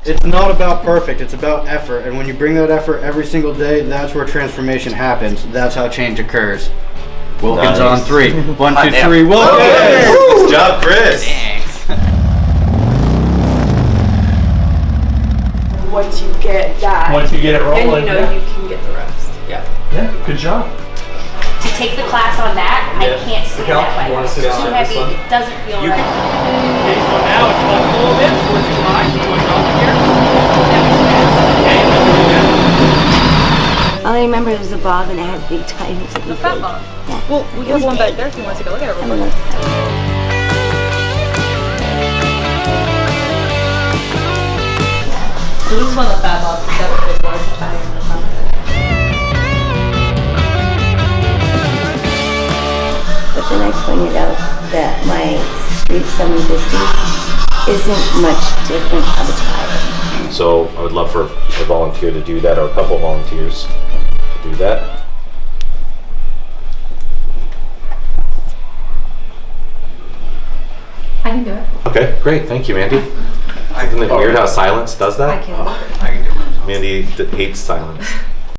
It's not about perfect, it's about effort. And when you bring that effort every single day, that's where transformation happens. That's how change occurs. Wilkins on 3. 1, 2, 3, Wilkins! Good job, Chris. Thanks. Once you get that, Once you get it rolling, then you know you can get the rest. Yeah. Yeah, good job. To take the class on that, I can't stand that way. You wanna It's sit too on heavy, this one? it doesn't feel You right. Okay, so now it's up a little bit towards your eye. So you want to go up here? Okay, let's do that. All I remember was a bob and it had big tires. The fat bomb. Yeah. Well, we have one back there if you want to go look at it I real don't quick. know. So this is one of the fat bobs. It's got a big large tire in the front. But then I pointed out that my Street 750 isn't much different of a tire. So I would love for a volunteer to do that, or a couple volunteers to do that. I can do it. Okay, great. Thank you, Mandy. Isn't it weird how silence does that? I can. I can do it. Mandy hates silence.